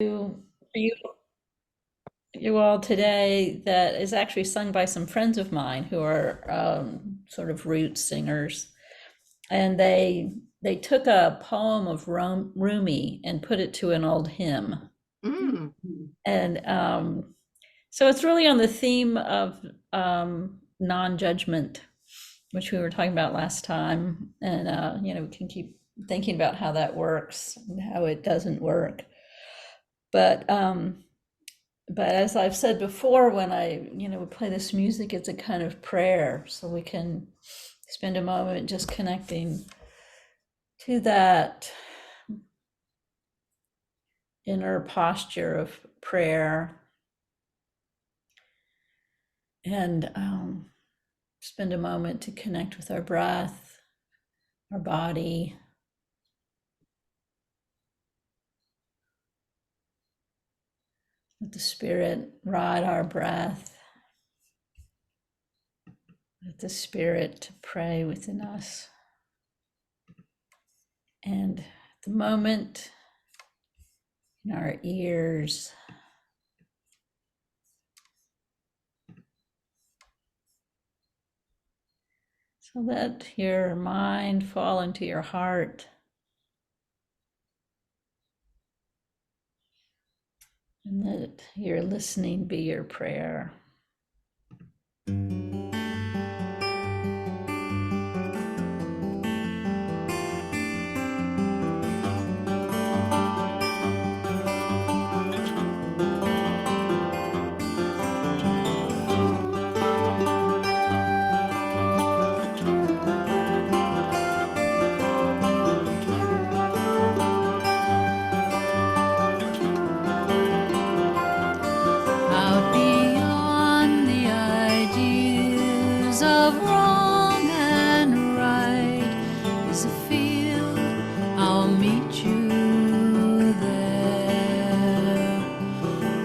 For you all today that is actually sung by some friends of mine who are sort of roots singers, and they took a poem of Rumi and put it to an old hymn, Mm. and so it's really on the theme of non-judgment, which we were talking about last time, and we can keep thinking about how that works and how it doesn't work, but but as I've said before, when we play this music, it's a kind of prayer. So we can spend a moment just connecting to that inner posture of prayer and spend a moment to connect with our breath, our body. Let the spirit ride our breath. Let the spirit pray within us. And at the moment, in our ears, so let your mind fall into your heart and let your listening be your prayer. Out beyond the ideas of wrong and right is a field. I'll meet you there.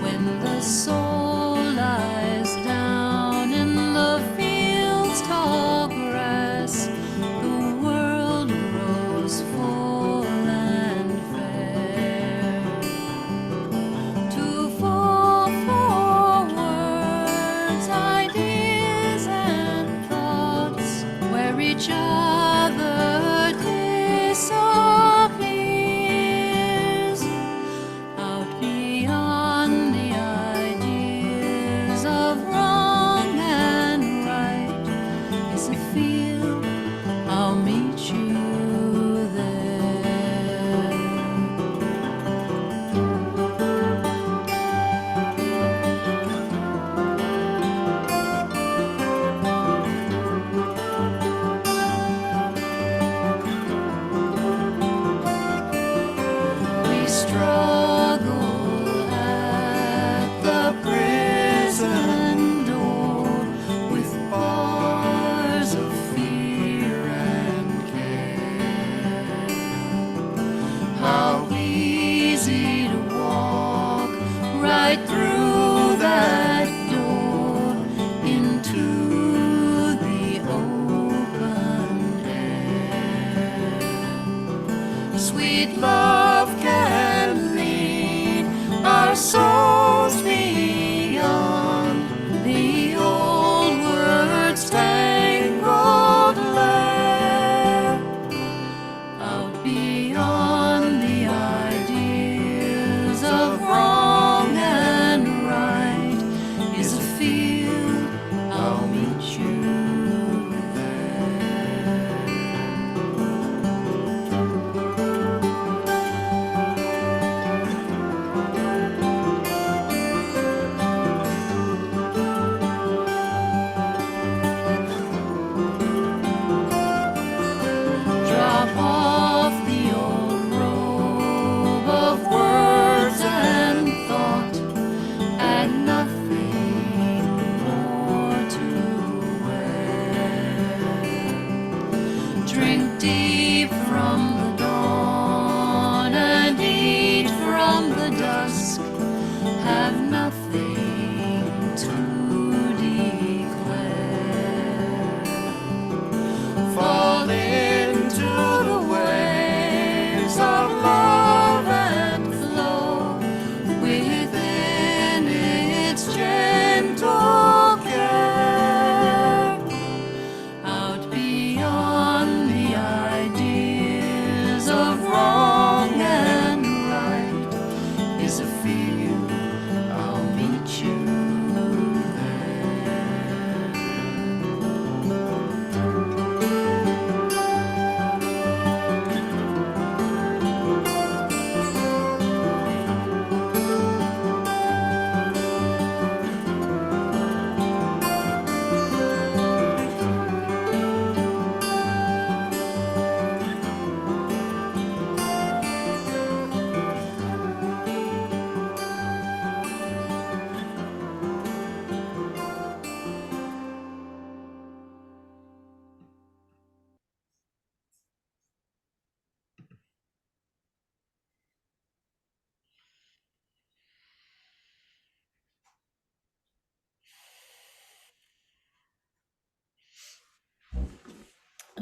When the soul lies down in the field's tall grass, the world grows full and fair. To fall for words, ideas, and thoughts where each other disappears. Out beyond the ideas of wrong and right is a field. I'll meet you there. We struggle at the prison door with bars of fear and care. How easy to walk right through that door into the open air. Sweet love can lead our souls beyond the old words tangled lair. Out beyond the ideas of wrong and right is a field. I'll meet you there. Drop off the old robe of words and thought, add nothing more to wear. Drink deep from the dawn and eat from the dusk, have nothing to declare. Fall into the waves of love and flow is a field, I'll meet you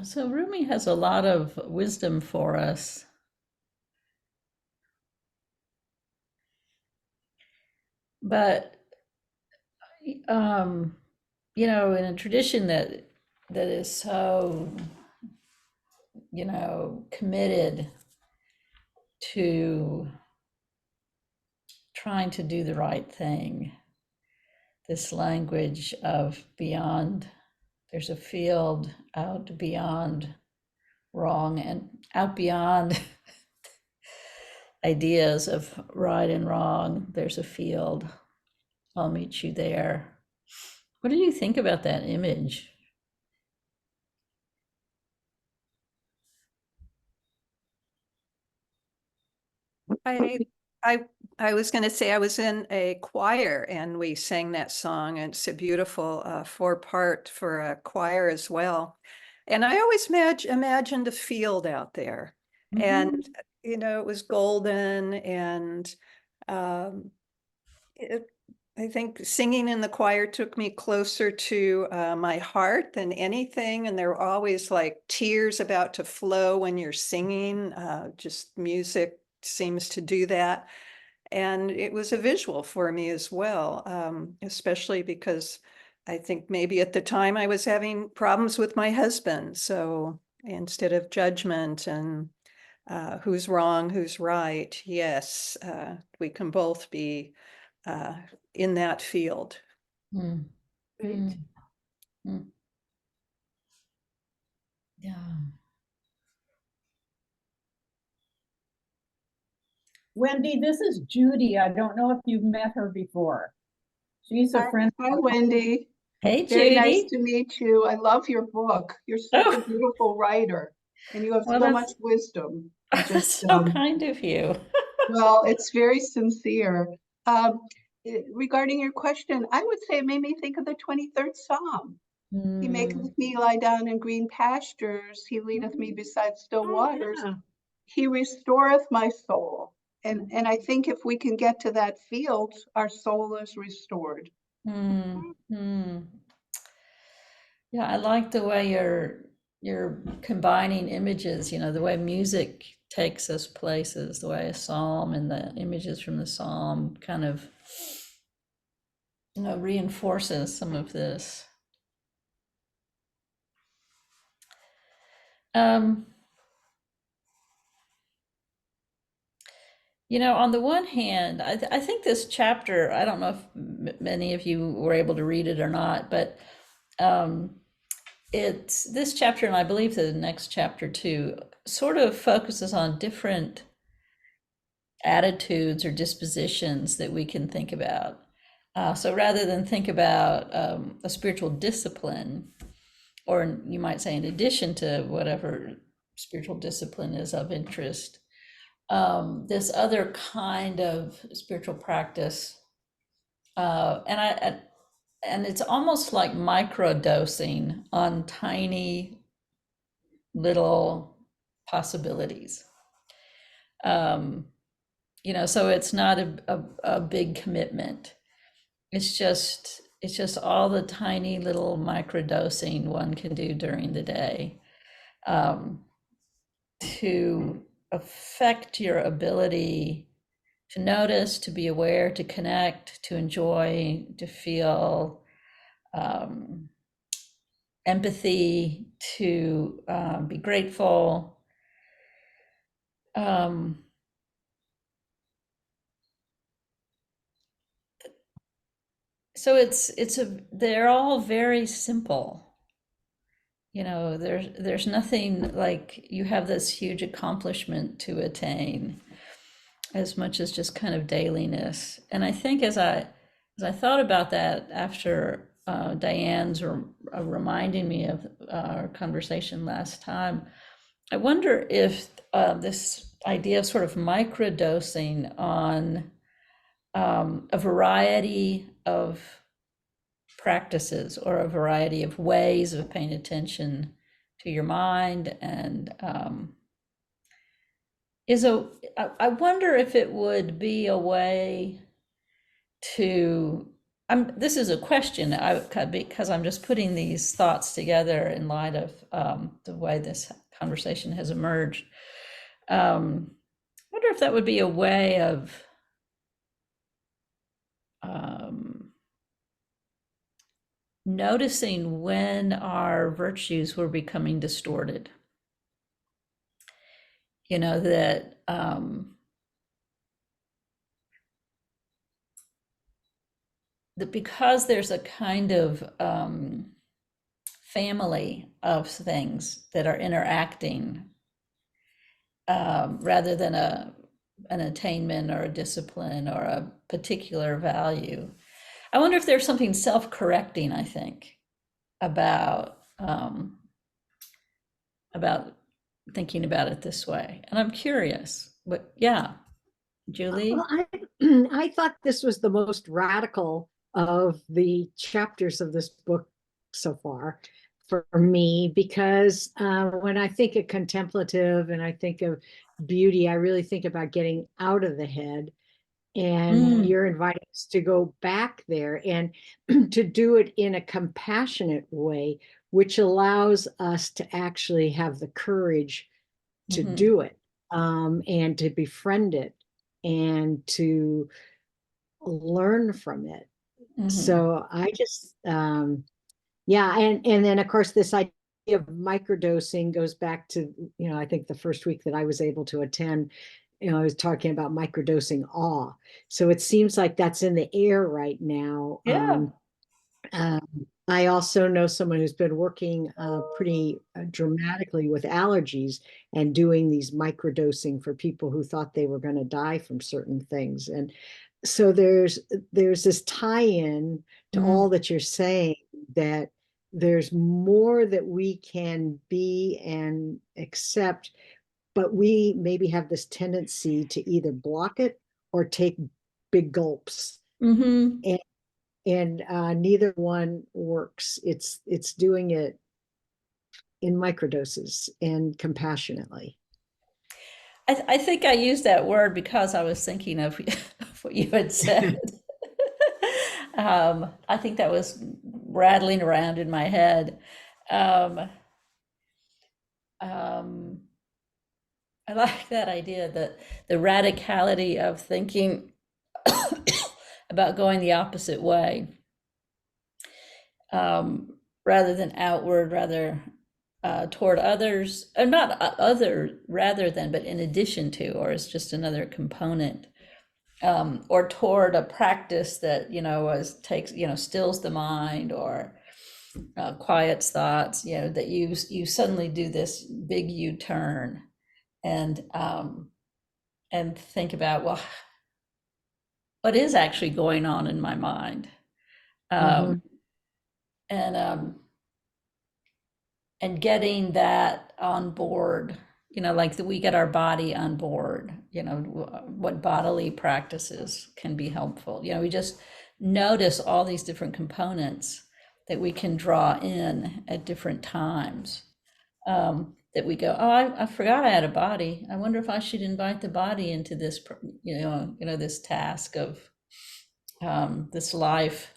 So Rumi has a lot of wisdom for us. But you know, in a tradition that is so, you know, committed to trying to do the right thing, this language of beyond, there's a field out beyond wrong and out beyond ideas of right and wrong. There's a field. I'll meet you there. What do you think about that image? I I I was going to say I was in a choir and we sang that song, and it's a beautiful four-part for a choir as well. And I always imagined a field out there, and Mhm. it was golden, and um, it, I think singing in the choir took me closer to my heart than anything. And there were always like tears about to flow when you're singing. Just music seems to do that. And it was a visual for me as well, especially because I think maybe at the time I was having problems with my husband. So instead of judgment and who's wrong, who's right, yes, we can both be uh, in that field. Mm, Great. mm, mm. Yeah. Wendy, this is Judy. I don't know if you've met her before. She's a Hi, friend. hi, Wendy. Hey, Very nice Judy. to meet you. I love your book. You're such a Oh, beautiful writer, and you have well, so much wisdom. I that's just, so kind of you. well, it's very sincere. Um, Regarding your question, I would say it made me think of the 23rd Psalm. He Mm, maketh me lie down in green pastures. He leadeth me beside still Oh, waters. yeah. He restoreth my soul. mm, And I think if we can get to that field, our soul is restored. mm, mm. Yeah, I like the way you're combining images, you know, the way music takes us places, the way a psalm and the images from the psalm kind of, you know, reinforces some of this. Um, you know, on the one hand, I think this chapter, I don't know if many of you were able to read it or not, but um, it's this chapter, and I believe the next chapter too, sort of focuses on different attitudes or dispositions that we can think about. So rather than think about a spiritual discipline, or you might say in addition to whatever spiritual discipline is of interest, this other kind of spiritual practice, and it's almost like micro dosing on tiny little possibilities. Um, you know, so it's not a big commitment. It's just all the tiny little micro dosing one can do during the day um, to affect your ability to notice, to be aware, to connect, to enjoy, to feel um, empathy, to be grateful. Um, So they're all very simple. There's nothing like you have this huge accomplishment to attain as much as just kind of dailiness. And I think as I thought about that after Diane's reminding me of our conversation last time, I wonder if this idea of sort of microdosing on a variety of practices or a variety of ways of paying attention to your mind and I wonder if it would be a way to this is a question because I'm just putting these thoughts together in light of the way this conversation has emerged. I wonder if that would be a way of noticing when our virtues were becoming distorted. That because there's a kind of family of things that are interacting rather than an attainment or a discipline or a particular value. I wonder if there's something self-correcting, I think, about thinking about it this way. And I'm curious, but yeah, Julie? Well, I thought this was the most radical of the chapters of this book so far for me, because when I think of contemplative and I think of beauty, I really think about getting out of the head. And you're inviting us to go back there and to do it in a compassionate way, which allows us to actually have the courage to do it and to befriend it and to learn from it. So I just, yeah. And then of course, this idea of microdosing goes back to, I think the first week that I was able to attend, I was talking about microdosing awe. So it seems like that's in the air right now. Yeah. I also know someone who's been working pretty dramatically with allergies and doing these microdosing for people who thought they were going to die from certain things. And so there's this tie-in to all that you're saying, that there's more that we can be and accept, but we maybe have this tendency to either block it or take big gulps. And neither one works. It's doing it in microdoses and compassionately. I think I used that word because I was thinking of what you had said. I think that was rattling around in my head. I like that idea, that the radicality of thinking about going the opposite way, rather than outward, rather toward others, or not other, rather than, but in addition to, or as just another component, or toward a practice that, stills the mind or quiets thoughts, that you suddenly do this big U-turn and think about, well, what is actually going on in my mind? And getting that on board, like we get our body on board, what bodily practices can be helpful. We just notice all these different components that we can draw in at different times. That we go, oh, I forgot I had a body. I wonder if I should invite the body into this, this task of this life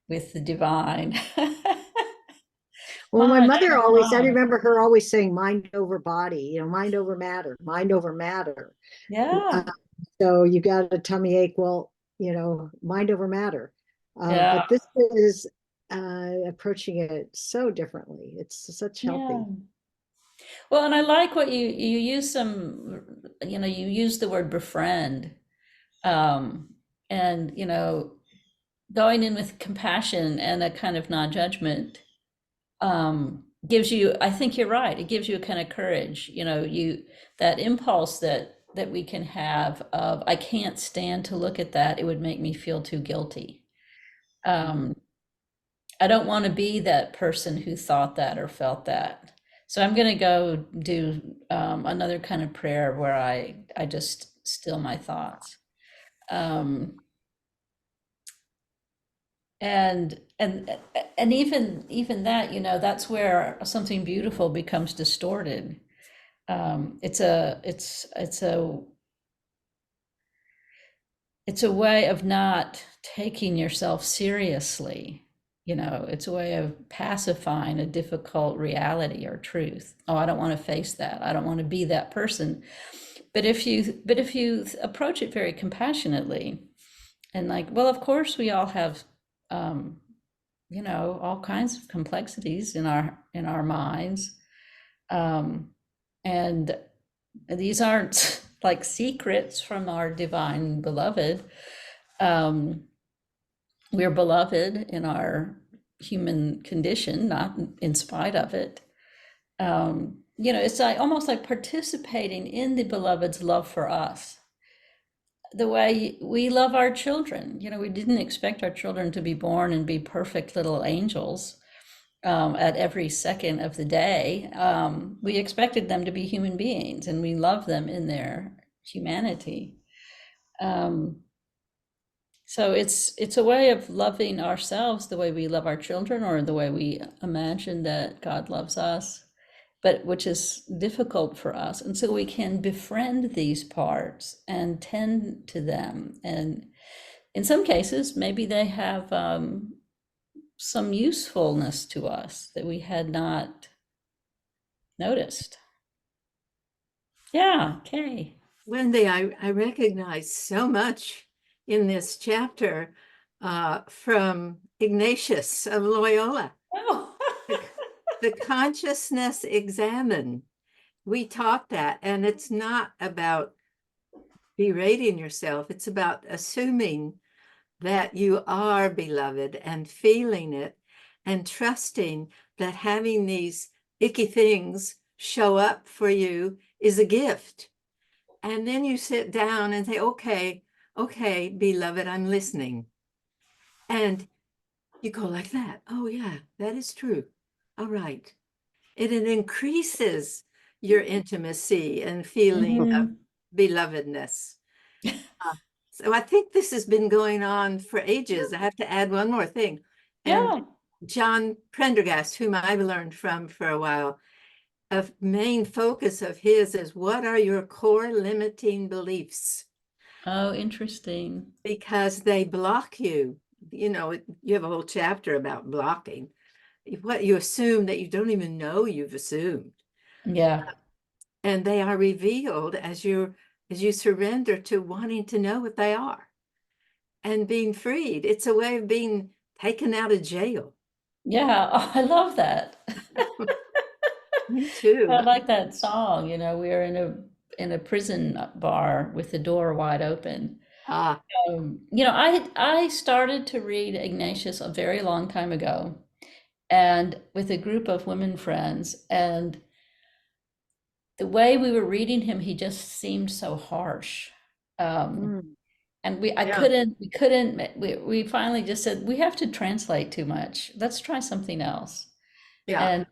with the divine. Well, my mother always, I mind. remember her always saying mind over body, mind over matter, mind over matter. Yeah. So you got a tummy ache, well, mind over matter. Yeah. But this is approaching it so differently. It's such healthy. Well, and I like what you use you use the word befriend. And, going in with compassion and a kind of non-judgment gives you, I think you're right, it gives you a kind of courage, that impulse that we can have of, I can't stand to look at that, it would make me feel too guilty. I don't want to be that person who thought that or felt that. So I'm going to go do another kind of prayer where I just still my thoughts. And even that, that's where something beautiful becomes distorted. It's a way of not taking yourself seriously. It's a way of pacifying a difficult reality or truth. Oh, I don't want to face that. I don't want to be that person. But if you approach it very compassionately and like, well, of course we all have all kinds of complexities in our minds. And these aren't like secrets from our divine beloved. We're beloved in our human condition, not in spite of it. It's like almost like participating in the beloved's love for us. The way we love our children. We didn't expect our children to be born and be perfect little angels at every second of the day. We expected them to be human beings, and we love them in their humanity. So it's a way of loving ourselves the way we love our children, or the way we imagine that God loves us, but which is difficult for us. And so we can befriend these parts and tend to them. And in some cases, maybe they have some usefulness to us that we had not noticed. Yeah, Kay. Wendy, I recognize so much in this chapter from Ignatius of Loyola. Oh. The consciousness examine. We taught that, and it's not about berating yourself. It's about assuming that you are beloved and feeling it and trusting that having these icky things show up for you is a gift. And then you sit down and say, okay, beloved, I'm listening. And you go like that. Oh yeah, that is true. All right. And it increases your intimacy and feeling of belovedness. So I think this has been going on for ages. I have to add one more thing. Yeah. And John Prendergast, whom I've learned from for a while, a main focus of his is, what are your core limiting beliefs? Oh, interesting. Because they block you. You have a whole chapter about blocking. What you assume that you don't even know you've assumed. Yeah. And they are revealed as you surrender to wanting to know what they are and being freed. It's a way of being taken out of jail. Yeah. Oh, I love that. Me too. I like that song. We're in a prison bar with the door wide open. Ah, I started to read Ignatius a very long time ago, and with a group of women friends, and the way we were reading him, he just seemed so harsh. And we finally just said, we have to translate too much. Let's try something else. yeah. And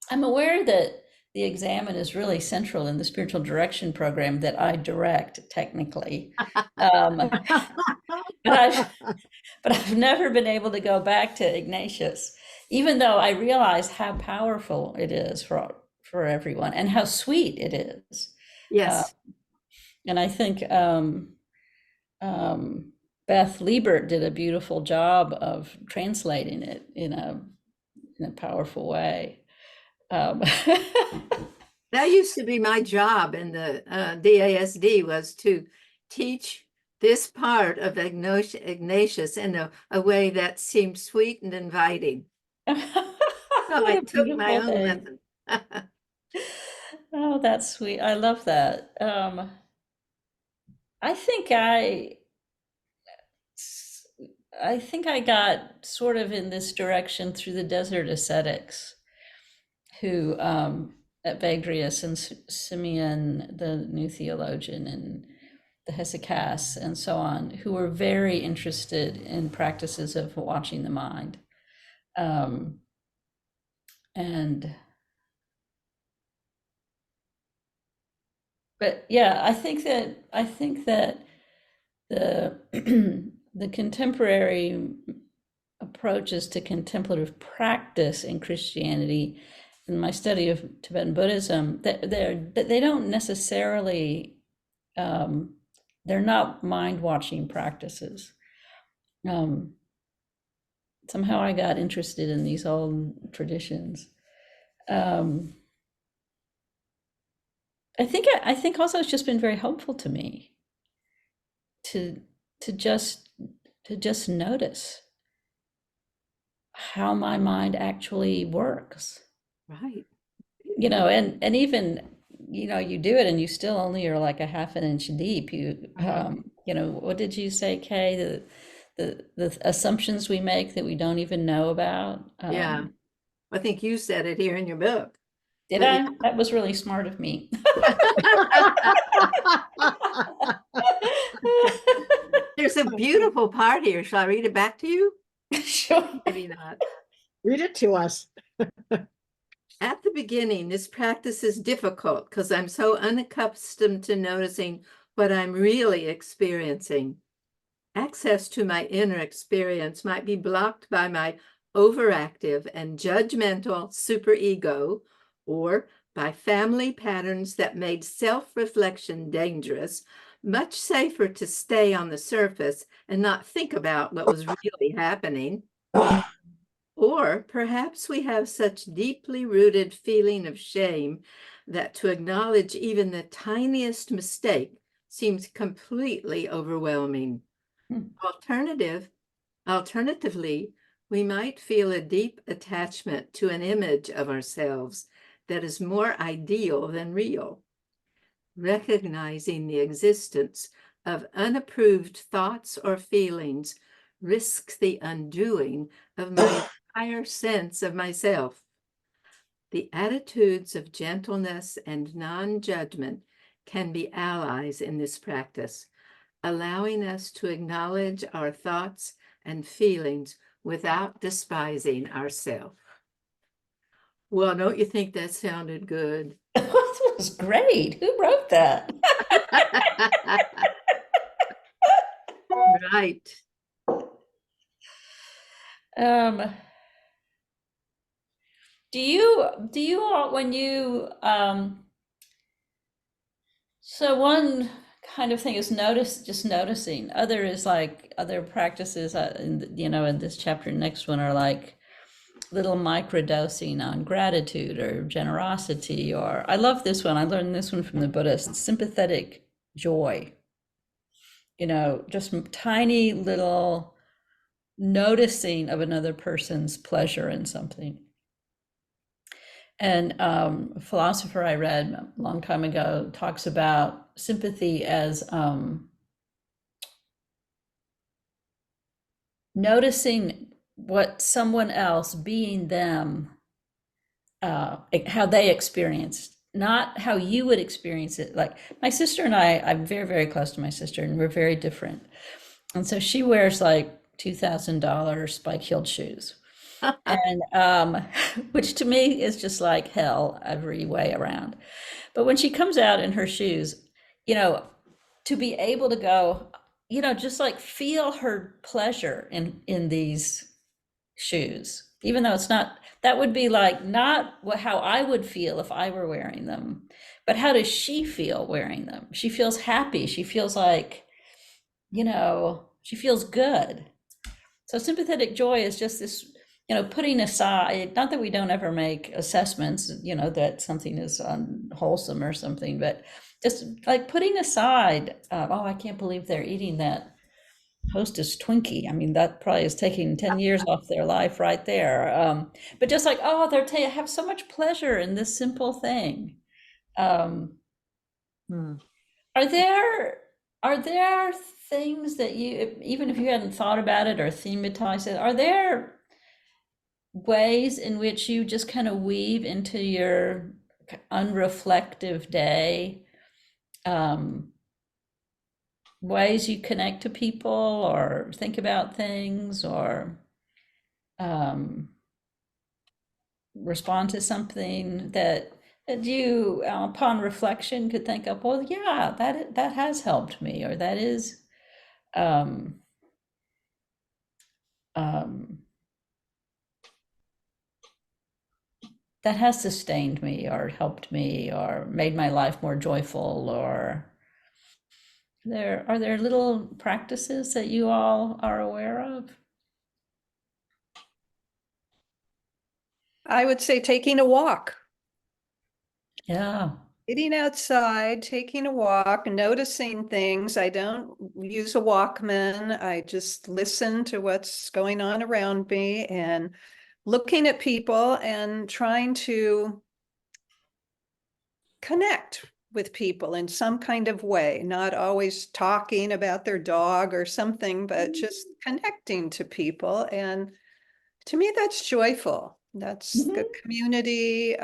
I'm aware that the Examine is really central in the spiritual direction program that I direct technically. But I've never been able to go back to Ignatius, even though I realize how powerful it is for everyone and how sweet it is. Yes. And I think Beth Liebert did a beautiful job of translating it in a powerful way. That used to be my job in the DASD, was to teach this part of Ignatius in a way that seemed sweet and inviting. So I took my own method. Oh, that's sweet. I love that. I think I I think I got sort of in this direction through the desert ascetics, who at Bagrius and Simeon, the new theologian, and the Hesychast and so on, who were very interested in practices of watching the mind. And but yeah, I think that the the contemporary approaches to contemplative practice in Christianity, in my study of Tibetan Buddhism, that they don't necessarily they're not mind watching practices. Somehow I got interested in these old traditions. I think also it's just been very helpful to me to just notice how my mind actually works. Right. You know, and even, you know, you do it and you still only are like a half an inch deep. You know, what did you say, Kay? The assumptions we make that we don't even know about. Yeah. I think you said it here in your book. Did But I? That was really smart of me. There's a beautiful part here. Shall I read it back to you? Sure. Maybe not. Read it to us. At the beginning, this practice is difficult because I'm so unaccustomed to noticing what I'm really experiencing. Access to my inner experience might be blocked by my overactive and judgmental superego, or by family patterns that made self-reflection dangerous, much safer to stay on the surface and not think about what was really happening. Or perhaps we have such deeply rooted feeling of shame that to acknowledge even the tiniest mistake seems completely overwhelming. Alternatively, we might feel a deep attachment to an image of ourselves that is more ideal than real. Recognizing the existence of unapproved thoughts or feelings risks the undoing of my entire sense of myself. The attitudes of gentleness and non-judgment can be allies in this practice, allowing us to acknowledge our thoughts and feelings without despising ourselves. Well, don't you think that sounded good? That was great. Who wrote that? Right. Do you all, when you so one kind of thing is just noticing. Other is like other practices you know, in this chapter, next one, are like little microdosing on gratitude or generosity, or I love this one. I learned this one from the Buddhists, sympathetic joy. You know, just tiny little noticing of another person's pleasure in something. And a philosopher I read a long time ago talks about sympathy as noticing what someone else, being them, how they experienced, not how you would experience it. Like my sister and I'm very, very close to my sister, and we're very different. And so she wears like $2,000 spike-heeled shoes. And which to me is just like hell every way around. But when she comes out in her shoes, you know, to be able to go, you know, just like feel her pleasure in these shoes, even though it's not, that would be like not how I would feel if I were wearing them, but how does she feel wearing them? She feels happy. She feels like, you know, she feels good. So sympathetic joy is just this, you know, putting aside, not that we don't ever make assessments, you know, that something is unwholesome or something, but just like putting aside, oh, I can't believe they're eating that Hostess Twinkie. I mean, that probably is taking 10 years off their life right there. But just like, oh, have so much pleasure in this simple thing. Are there Are there things that you, even if you hadn't thought about it or thematized it, are there ways in which you just kind of weave into your unreflective day, ways you connect to people or think about things or respond to something that you, upon reflection, could think of, well, yeah, that has helped me, or that is um, um, that has sustained me or helped me or made my life more joyful, or are there little practices that you all are aware of? I would say taking a walk. Yeah. Getting outside, taking a walk, noticing things. I don't use a Walkman. I just listen to what's going on around me and looking at people and trying to connect with people in some kind of way, not always talking about their dog or something, but just connecting to people. And to me, that's joyful. That's the community.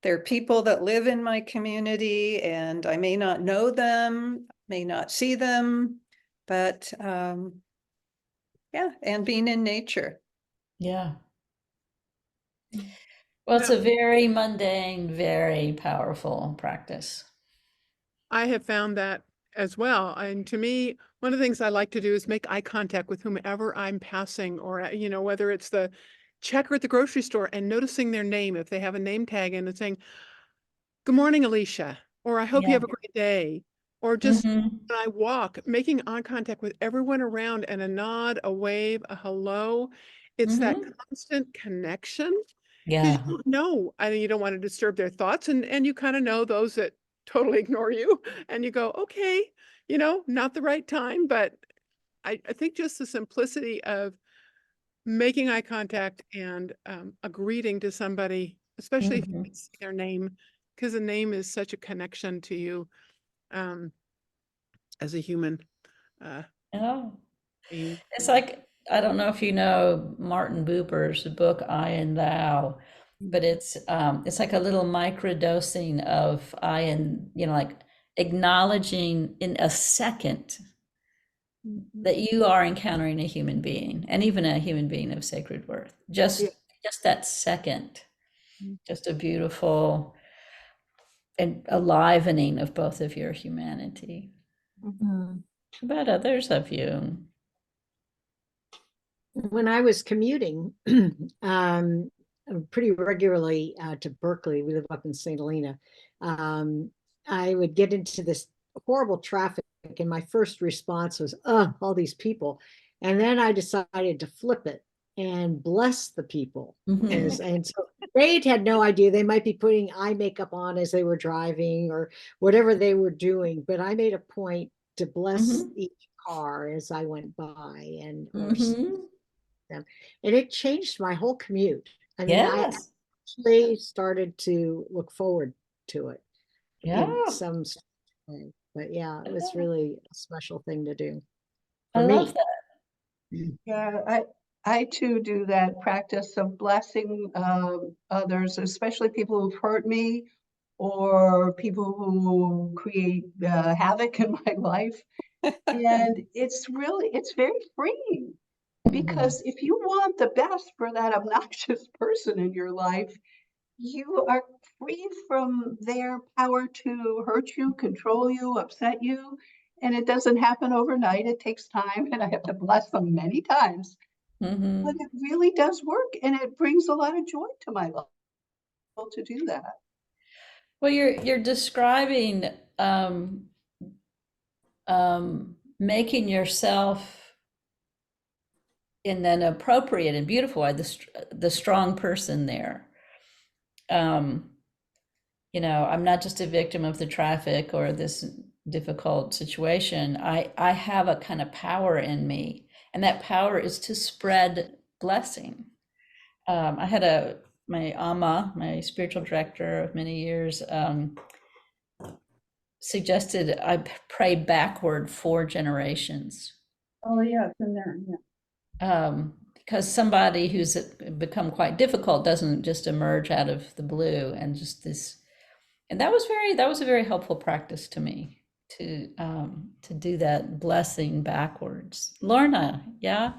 There are people that live in my community, and I may not know them, may not see them, but yeah, and being in nature. Yeah. Well, it's a very mundane, very powerful practice. I have found that as well. And to me, one of the things I like to do is make eye contact with whomever I'm passing, or, whether it's the checker at the grocery store and noticing their name, if they have a name tag in and saying, "Good morning, Alicia," or "I hope you Yeah. have a great day," or just Hmm. when I walk, making eye contact with everyone around and a nod, a wave, a hello. It's that Hmm. constant connection. Because Yeah. you don't know, I mean, you don't want to disturb their thoughts, and you kind of know those that totally ignore you, and you go, okay, not the right time. But I think just the simplicity of making eye contact and a greeting to somebody, especially if you Hmm. can see their name, because a name is such a connection to you um, as a human Yeah. being. It's like, I don't know if you know Martin Buber's book, I and Thou, but it's like a little microdosing of I and, like acknowledging in a second that you are encountering a human being, and even a human being of sacred worth. Yeah. Just that second, just a beautiful and enlivening of both of your humanity. Mhm. How about others of you? When I was commuting um, pretty regularly to Berkeley, we live up in St. Helena, I would get into this horrible traffic, and my first response was, "Oh, all these people," and then I decided to flip it and bless the people. Mhm. And so they had no idea. They might be putting eye makeup on as they were driving or whatever they were doing, but I made a point to bless Mhm. each car as I went by, and or Mhm. them. And it changed my whole commute. I mean, I Yes. actually started to look forward to it in Yeah. some way. But yeah, it was Yeah. really a special thing to do I for love me. that. Yeah, I too do that practice of blessing others, especially people who've hurt me or people who create havoc in my life. And it's very freeing, Mhm. because if you want the best for that obnoxious person in your life, you are free from their power to hurt you, control you, upset you. And it doesn't happen overnight. It takes time, and I have to bless them many times. But Mhm. it really does work, and it brings a lot of joy to my life to do that. Well, you're describing making yourself in an appropriate and beautiful way, the strong person there. Um, I'm not just a victim of the traffic or this difficult situation. I have a kind of power in me, and that power is to spread blessing. I had my Amma, my spiritual director of many years, suggested I pray backward 4 generations. Oh, yeah, it's in there, yeah. Because somebody who's become quite difficult doesn't just emerge out of the blue and just this, and that was a very helpful practice to me to do that blessing backwards. Lorna, yeah?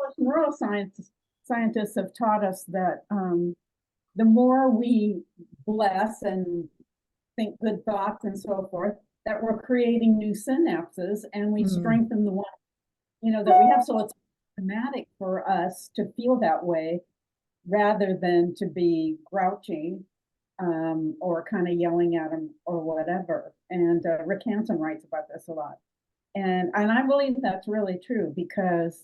Of course, scientists have taught us that the more we bless and think good thoughts and so forth, that we're creating new synapses and we strengthen the one, that we have. So it's automatic for us to feel that way rather than to be grouchy or kind of yelling at them or whatever. And Rick Hansen writes about this a lot. And I believe that's really true because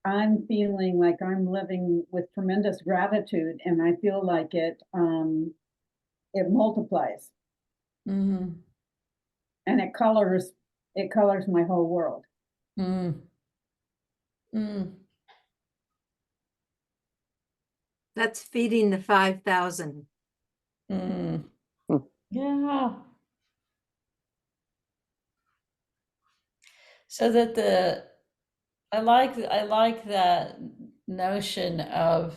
I'm feeling like I'm living with tremendous gratitude, and I feel like it multiplies Mm-hmm. and it colors my whole world. Mm. Mm. That's feeding the 5,000. Mm. Yeah. So that I like that notion of,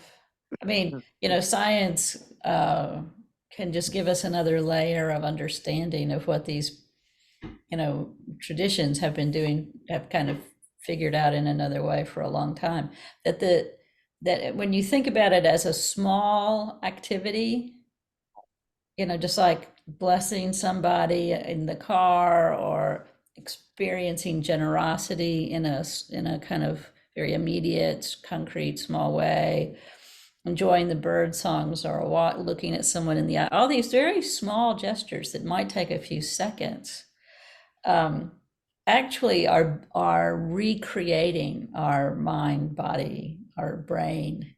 I mean, science can just give us another layer of understanding of what these, traditions have kind of figured out in another way for a long time. That when you think about it as a small activity, just like blessing somebody in the car or experiencing generosity in a kind of very immediate, concrete, small way, enjoying the bird songs or looking at someone in the eye, all these very small gestures that might take a few seconds, actually are recreating our mind, body, our brain,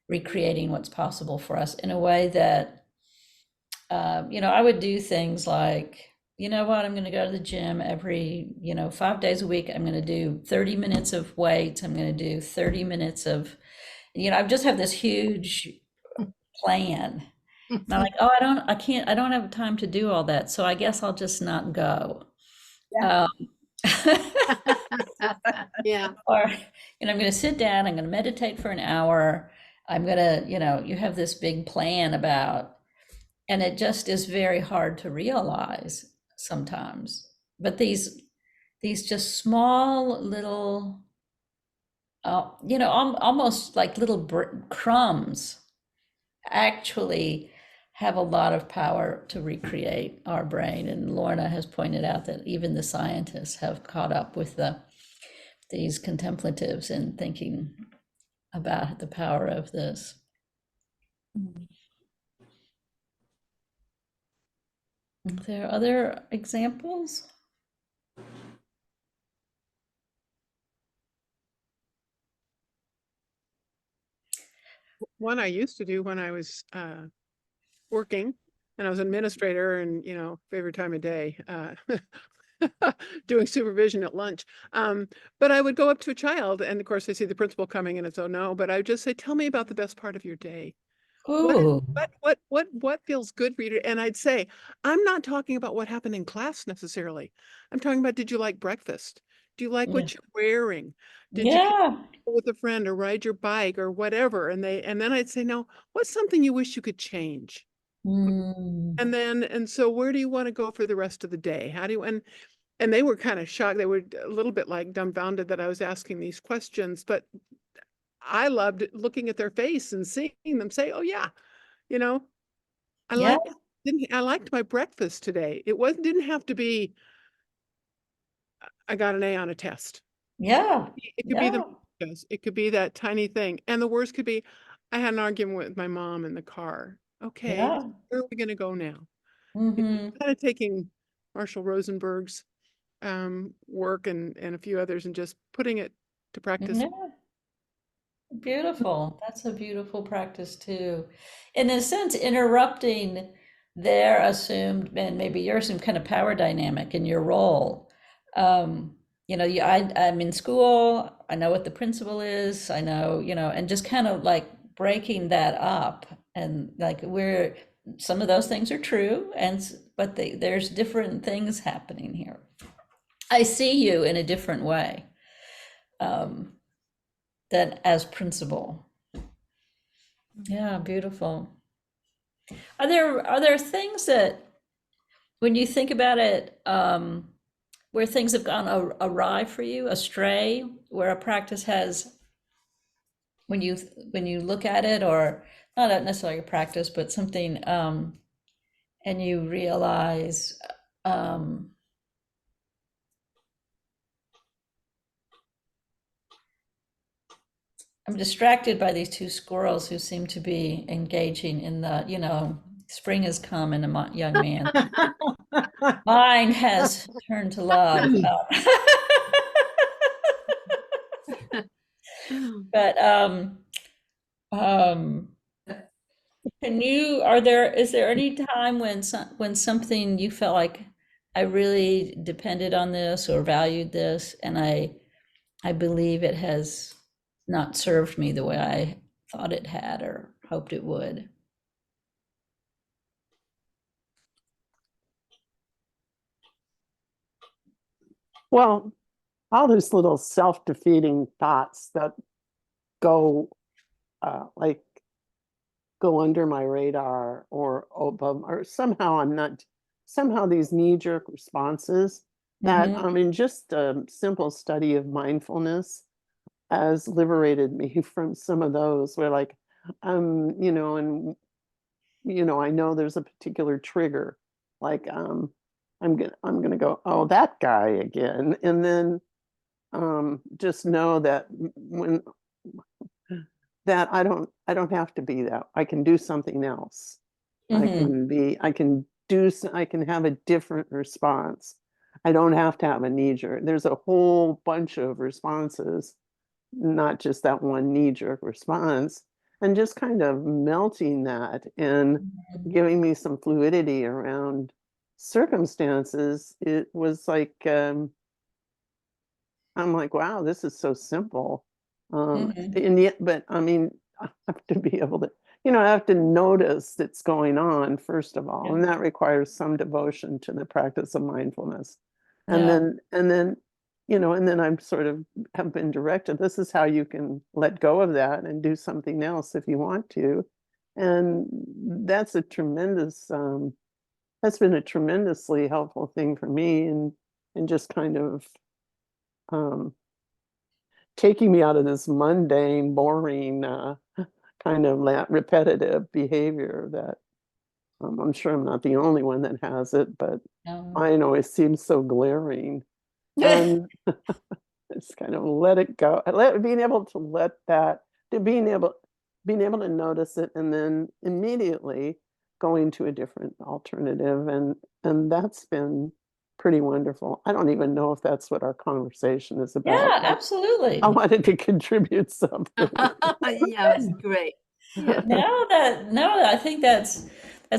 recreating what's possible for us in a way that I would do things like, you know what, I'm going to go to the gym every, 5 days a week. I'm going to do 30 minutes of weights. I'm going to do 30 minutes of, I just have this huge plan. And I'm like, oh, I don't have time to do all that. So I guess I'll just not go. Yeah. Yeah. Or, I'm going to sit down, I'm going to meditate for an hour. I'm going to, you have this big plan about, and it just is very hard to realize sometimes. But these just small little, almost like little crumbs actually have a lot of power to recreate our brain. And Lorna has pointed out that even the scientists have caught up with these contemplatives in thinking about the power of this. Are there other examples? One I used to do when I was working and I was an administrator and, favorite time of day, doing supervision at lunch. But I would go up to a child and of course I see the principal coming and it's, oh no, but I would just say, tell me about the best part of your day. Oh, What feels good for you? And I'd say, I'm not talking about what happened in class necessarily. I'm talking about, did you like breakfast? Do you like what you're wearing? Did you yeah. go with a friend or ride your bike or whatever? And then I'd say, no, what's something you wish you could change? Mm. And so where do you want to go for the rest of the day? How do you, and they were kind of shocked. They were a little bit like dumbfounded that I was asking these questions, but I loved looking at their face and seeing them say, oh yeah, I Yeah. liked my breakfast today. Didn't have to be, I got an A on a test. Yeah. It could be it could be that tiny thing. And the worst could be, I had an argument with my mom in the car. Okay, Yeah. where are we going to go now? Mm-hmm. Kind of taking Marshall Rosenberg's work and a few others and just putting it to practice. Yeah. Beautiful. That's a beautiful practice too. In a sense, interrupting their assumed and maybe your assumed kind of power dynamic in your role. I'm in school, I know what the principal is, I know, and just kind of like breaking that up and like some of those things are true, but there's different things happening here. I see you in a different way than as principal. Yeah, beautiful. Are there things that, when you think about it, where things have gone awry for you, astray, where a practice has, when you look at it, or not necessarily a practice, but something, and you realize, I'm distracted by these two squirrels who seem to be engaging in the, spring has come in a young man. Mine has turned to love. But is there any time when something you felt like, I really depended on this or valued this, and I believe it has not served me the way I thought it had or hoped it would? Well, all those little self-defeating thoughts that go like go under my radar or above, or somehow these knee-jerk responses that, Mhm. I mean, just a simple study of mindfulness has liberated me from some of those where, like, and I know there's a particular trigger, like, I'm gonna go, oh, that guy again, and then just know that when that I don't have to be that. I can do something else. Mhm. I can have a different response. I don't have to have a knee jerk. There's a whole bunch of responses, not just that one knee jerk response, and just kind of melting that and giving me some fluidity around circumstances. It was like, I'm like, wow, this is so simple. Mhm. And yet, but I mean, I have to be able to, I have to notice it's going on, first of all, and Yeah. that requires some devotion to the practice of mindfulness. And Yeah. then I'm sort of have been directed, this is how you can let go of that and do something else if you want to. And that's that's been a tremendously helpful thing for me, and just kind of um, taking me out of this mundane, boring, kind of repetitive behavior that I'm sure I'm not the only one that has it, but No. I know it seems so glaring. And it's kind of let it go. Being able to let that, to being able to notice it, and then immediately going to a different alternative, and that's been pretty wonderful. I don't even know if that's what our conversation is about, Yeah, but absolutely. I wanted to contribute something. Yeah, it's great. No, I think that's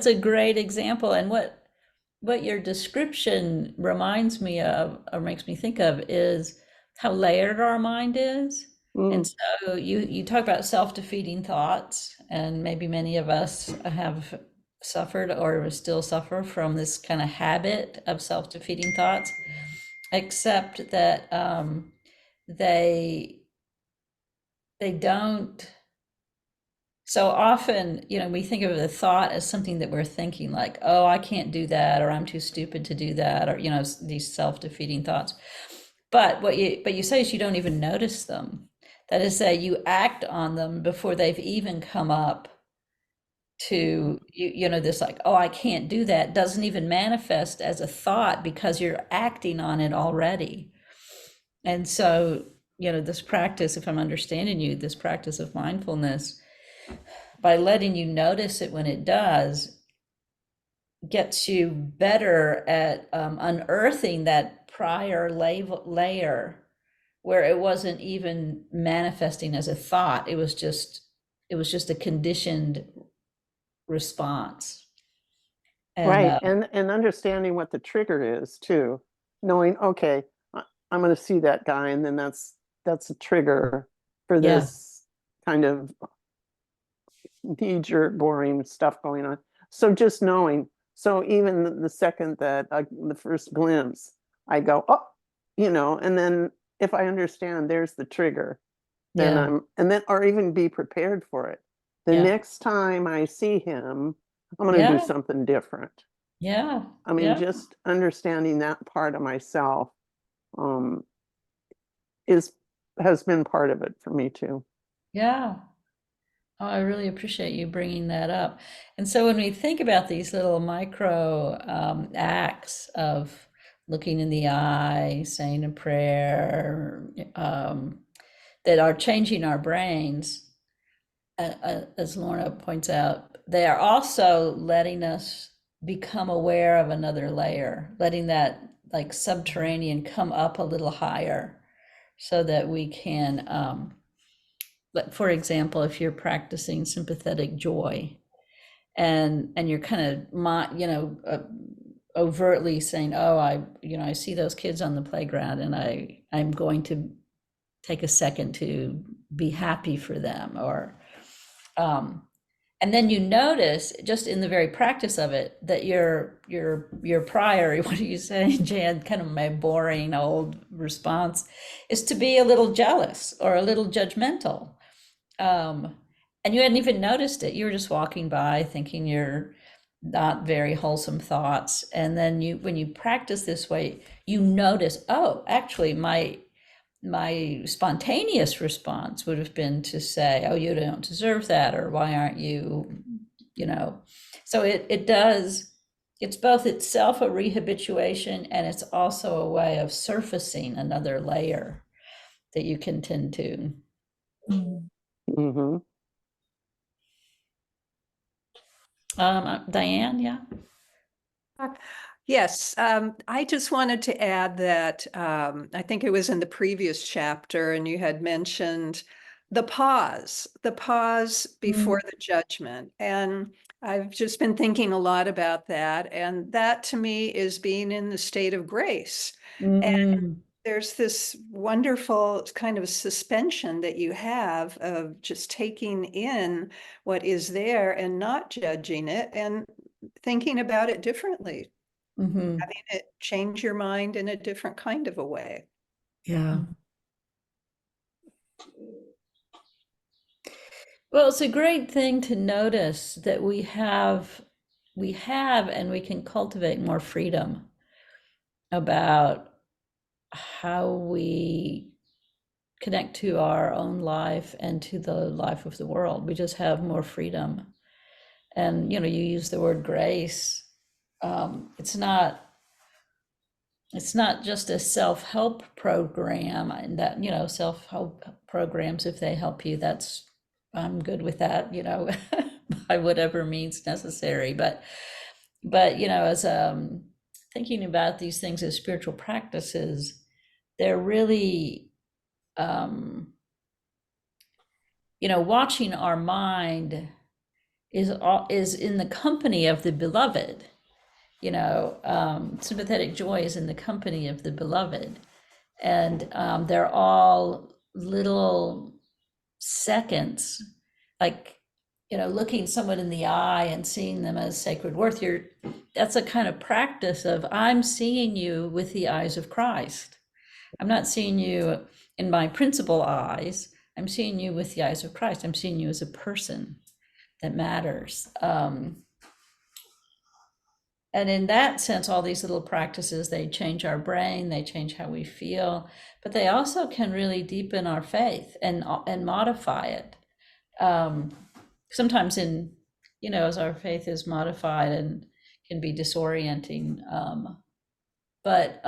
a great example. And what your description reminds me of, or makes me think of, is how layered our mind is. And Mm, so you talk about self-defeating thoughts, and maybe many of us have suffered or still suffer from this kind of habit of self-defeating thoughts, except that they don't. So often, we think of the thought as something that we're thinking, like, oh, I can't do that, or I'm too stupid to do that, or, these self-defeating thoughts. But what you say is you don't even notice them. That is, say you act on them before they've even come up to this, like, oh, I can't do that, doesn't even manifest as a thought because you're acting on it already. And so, this practice, if I'm understanding you, this practice of mindfulness, by letting you notice it when it does, gets you better at unearthing that prior layer where it wasn't even manifesting as a thought. It was just a conditioned response. And right. And understanding what the trigger is too, knowing, okay, I'm going to see that guy, and then that's a trigger for yeah, this kind of knee-jerk, boring stuff going on. So just knowing, so even the second that the first glimpse, I go, oh, and then if I understand there's the trigger, then Yeah, and then, or even be prepared for it. The yeah, next time I see him, I'm going to do yeah, something different. yeah, I mean, yeah, just understanding that part of myself um, is has been part of it for me too. yeah. Oh, I really appreciate you bringing that up. And so when we think about these little micro acts of looking in the eye, saying a prayer, that are changing our brains, as Lorna points out, they are also letting us become aware of another layer, letting that like subterranean come up a little higher so that we can, for example, if you're practicing sympathetic joy and you're kind of, overtly saying, oh, I see those kids on the playground and I'm going to take a second to be happy for them, or and then you notice just in the very practice of it that your prior, what are you saying, Jan, kind of my boring old response is to be a little jealous or a little judgmental. um, and you hadn't even noticed it. You were just walking by thinking you're not very wholesome thoughts, and then when you practice this way, you notice, oh, actually my spontaneous response would have been to say, oh, you don't deserve that, or why aren't you, you know. So it does, it's both itself a rehabituation, and it's also a way of surfacing another layer that you can tend to. Hmm. Diane, yeah. Yes, I just wanted to add that I think it was in the previous chapter, and you had mentioned the pause before the judgment. And I've just been thinking a lot about that. And that to me is being in the state of grace. Mm, There's this wonderful kind of suspension that you have of just taking in what is there and not judging it and thinking about it differently, mhm, having it change your mind in a different kind of a way. yeah. Well, it's a great thing to notice that we have and we can cultivate more freedom about how we connect to our own life and to the life of the world. We just have more freedom. And you use the word grace. It's not just a self-help program, and that, self-help programs, if they help you, I'm good with that, by whatever means necessary. But as thinking about these things as spiritual practices, they're really, watching our mind is in the company of the beloved. Sympathetic joy is in the company of the beloved, and they're all little seconds, like, looking someone in the eye and seeing them as sacred worth. That's a kind of practice of, I'm seeing you with the eyes of Christ. I'm not seeing you in my principal eyes. I'm seeing you with the eyes of Christ. I'm seeing you as a person that matters. And in that sense, all these little practices, they change our brain, they change how we feel, but they also can really deepen our faith and modify it. Sometimes as our faith is modified and can be disorienting. But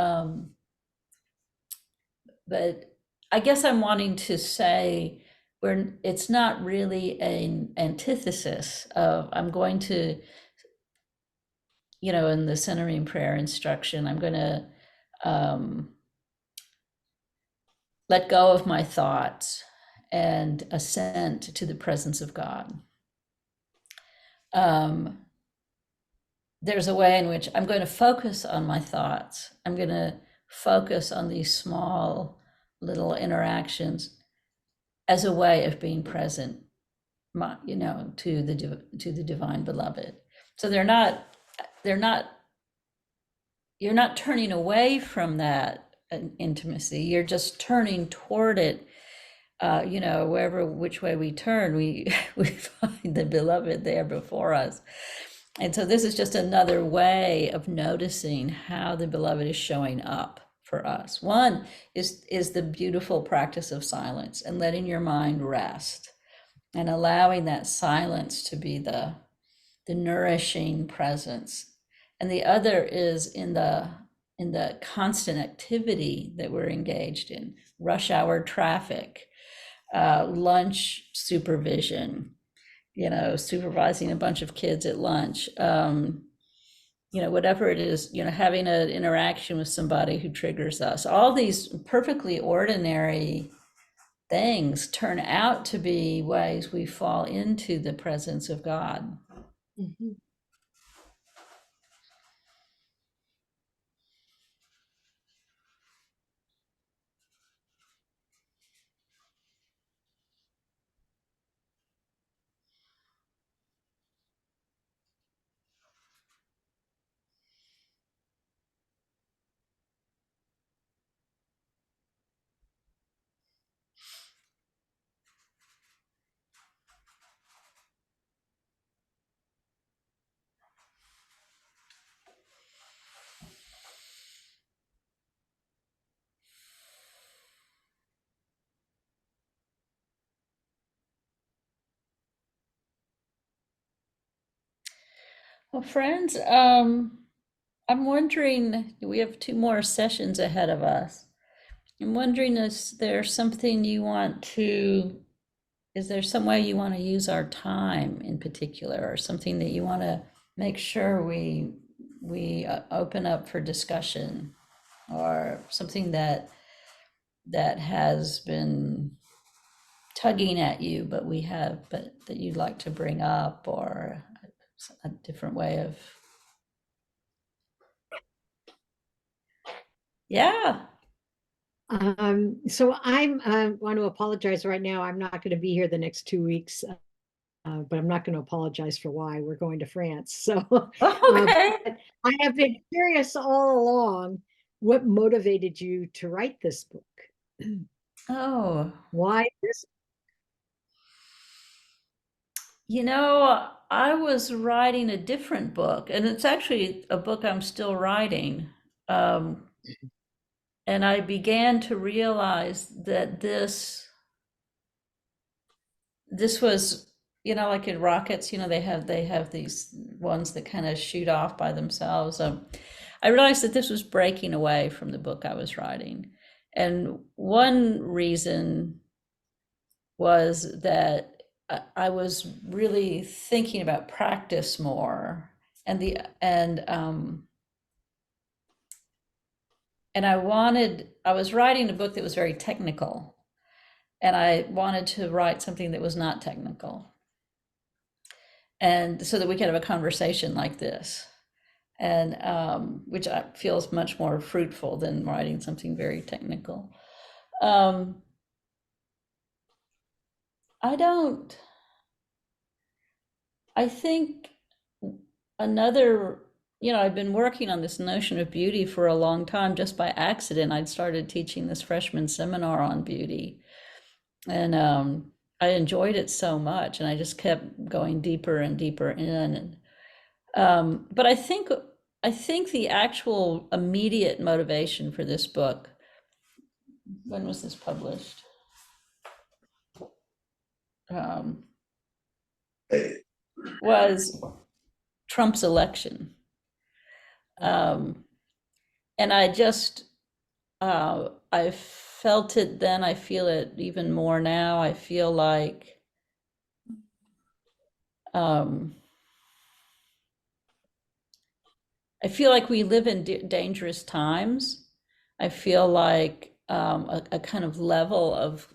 I guess I'm wanting to say it's not really an antithesis of, I'm going to, in the centering prayer instruction, I'm going to let go of my thoughts and assent to the presence of God. There's a way in which I'm going to focus on my thoughts. I'm going to focus on these small little interactions as a way of being present, to the divine beloved. So they're not, you're not turning away from that intimacy. You're just turning toward it. You know, which way we turn, we we find the beloved there before us. And so this is just another way of noticing how the beloved is showing up for us. One is the beautiful practice of silence and letting your mind rest and allowing that silence to be the nourishing presence. And the other is in the constant activity that we're engaged in, rush hour traffic, lunch supervision, you know, supervising a bunch of kids at lunch, you know, whatever it is, you know, having an interaction with somebody who triggers us. All these perfectly ordinary things turn out to be ways we fall into the presence of God. Mhm. Well, friends, I'm wondering, we have 2 more sessions ahead of us. I'm wondering, is there something you want to, is there some way you want to use our time in particular, or something that you want to make sure we open up for discussion, or something that has been tugging at you, but that you'd like to bring up, or a different way of, yeah. So want to apologize right now. I'm not going to be here the next 2 weeks, but I'm not going to apologize for why we're going to France. So Okay. but I have been curious all along what motivated you to write this book. Oh, Why this? you know, I was writing a different book, and it's actually a book I'm still writing. Um, and I began to realize that this was, you know, like in rockets, you know, they have these ones that kind of shoot off by themselves. I realized that this was breaking away from the book I was writing. And one reason was that I was really thinking about practice more, and I was writing a book that was very technical, and I wanted to write something that was not technical, and so that we could have a conversation like this, and which feels much more fruitful than writing something very technical. Um, I don't. I think another, you know, I've been working on this notion of beauty for a long time. Just by accident, I'd started teaching this freshman seminar on beauty. And I enjoyed it so much, and I just kept going deeper and deeper in. But I think the actual immediate motivation for this book, when was this published? Was Trump's election. And I felt it then, I feel it even more now. I feel like we live in dangerous times. I feel like a kind of level of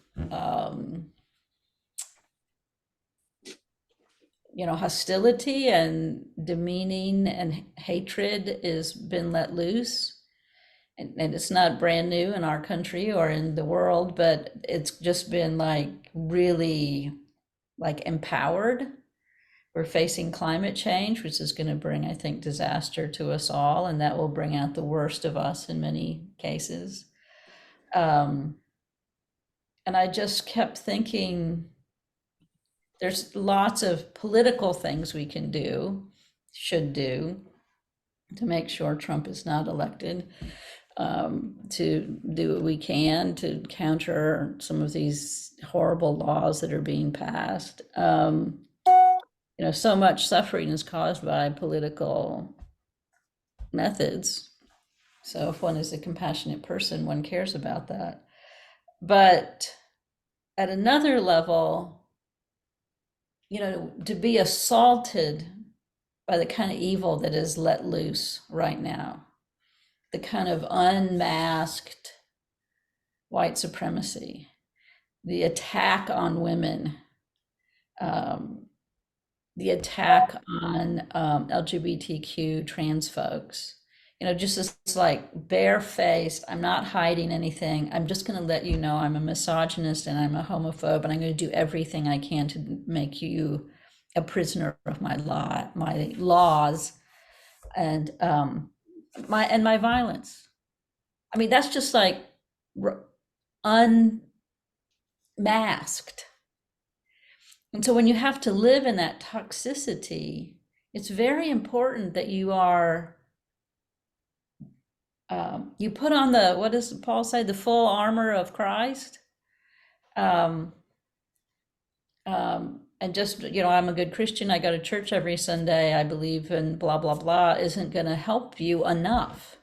you know, hostility and demeaning and hatred has been let loose. And it's not brand new in our country or in the world, but it's just been like really like empowered, We're facing climate change, which is going to bring, I think, disaster to us all, and that will bring out the worst of us in many cases. And I just kept thinking, there's lots of political things we can do, should do, to make sure Trump is not elected, to do what we can to counter some of these horrible laws that are being passed. So much suffering is caused by political methods. So if one is a compassionate person, one cares about that. But at another level, to be assaulted by the kind of evil that is let loose right now, the kind of unmasked white supremacy, the attack on women, the attack on LGBTQ trans folks, just this like barefaced, I'm not hiding anything. I'm just going to let you know I'm a misogynist and I'm a homophobe, and I'm going to do everything I can to make you a prisoner of my laws, and my violence. I mean, that's just like unmasked. And so when you have to live in that toxicity, it's very important that you are, you put on what does Paul say, the full armor of Christ. And just, I'm a good Christian, I go to church every Sunday, I believe in blah, blah, blah, isn't going to help you enough.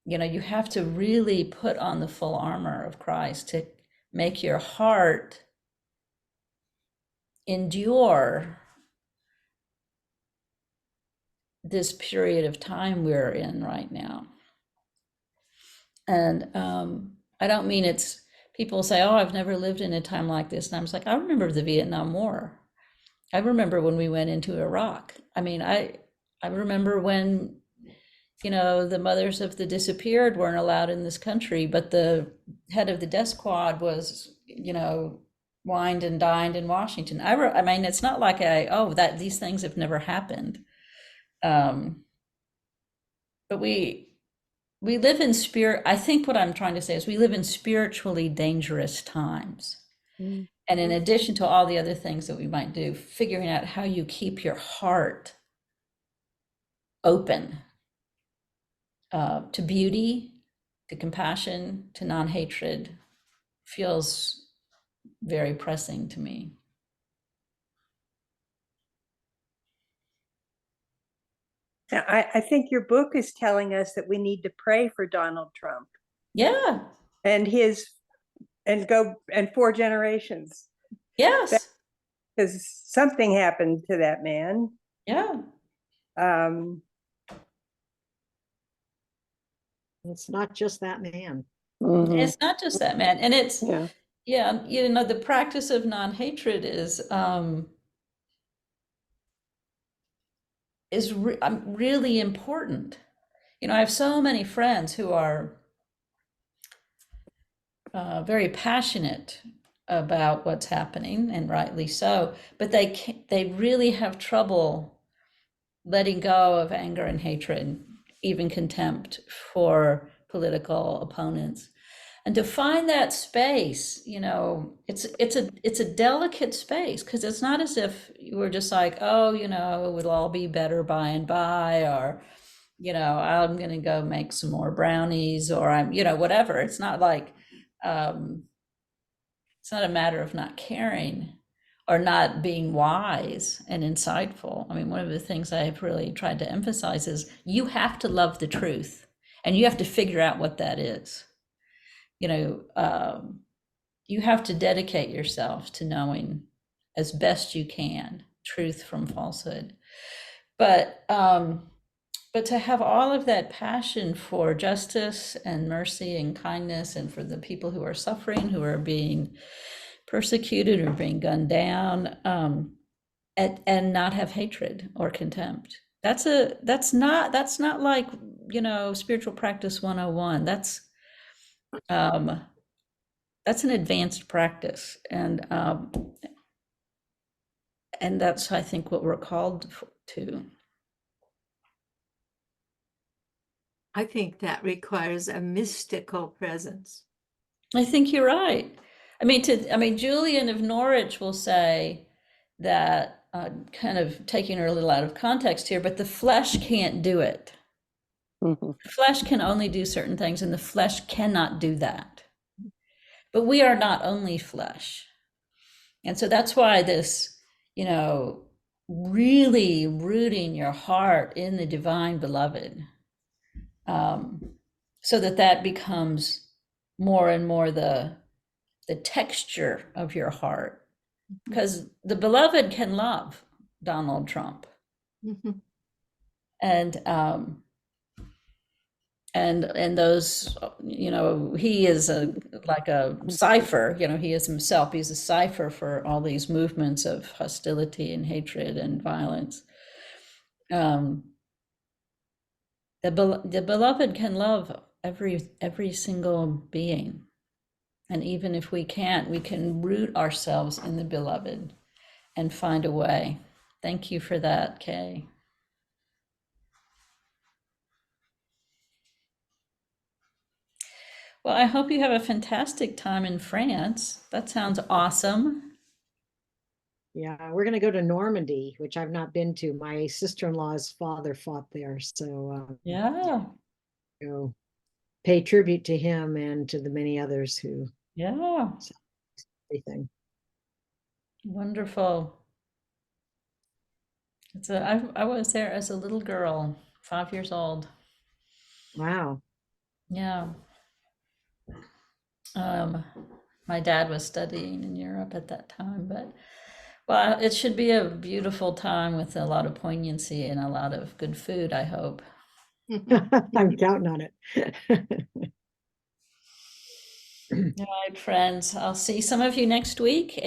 You have to really put on the full armor of Christ to make your heart endure this period of time we're in right now. And I don't mean it's, people say, oh, I've never lived in a time like this. And I was like, I remember the Vietnam War. I remember when we went into Iraq. I mean, I remember when, the mothers of the disappeared weren't allowed in this country, but the head of the death squad was, wined and dined in Washington. I mean, it's not like that these things have never happened. But we live in spirit. I think what I'm trying to say is we live in spiritually dangerous times. And in addition to all the other things that we might do, figuring out how you keep your heart open to beauty, to compassion, to non-hatred feels very pressing to me. Now, I think your book is telling us that we need to pray for Donald Trump Yeah. and and 4 generations, Yes. because something happened to that man. Yeah. It's not just that man. Mhm. It's not just that, man. And it's, Yeah. the practice of non-hatred is really important. I have so many friends who are very passionate about what's happening, and rightly so, but they really have trouble letting go of anger and hatred, even contempt for political opponents. And to find that space, it's a delicate space, because it's not as if you were just like, oh, it would all be better by and by, or, I'm going to go make some more brownies, or I'm, whatever. It's not like, it's not a matter of not caring or not being wise and insightful. I mean, one of the things I've really tried to emphasize is you have to love the truth, and you have to figure out what that is. You have to dedicate yourself to knowing as best you can truth from falsehood. But to have all of that passion for justice and mercy and kindness, and for the people who are suffering, who are being persecuted or being gunned down, and not have hatred or contempt. That's not like, spiritual practice 101. That's an advanced practice. And And that's, I think, what we're called to. I think that requires a mystical presence. I think you're right. I mean, Julian of Norwich will say that, kind of taking her a little out of context here, but the flesh can't do it. Mhm. The flesh can only do certain things, and the flesh cannot do that. But we are not only flesh. And so that's why this, really rooting your heart in the divine beloved, so that becomes more and more the texture of your heart. Because the beloved can love Donald Trump. Mhm. And those, he is like a cipher, he is himself, he's a cipher for all these movements of hostility and hatred and violence. The beloved can love every single being. And even if we can't, we can root ourselves in the beloved and find a way. Thank you for that, Kay. Well, I hope you have a fantastic time in France. That sounds awesome. Yeah, we're gonna go to Normandy, which I've not been to. My sister-in-law's father fought there, so Yeah, go pay tribute to him and to the many others who yeah, everything. wonderful. I was there as a little girl, 5 years old. Wow. Yeah. My dad was studying in Europe at that time, but well, it should be a beautiful time with a lot of poignancy and a lot of good food, I hope. I'm counting on it. All right, friends, I'll see some of you next week.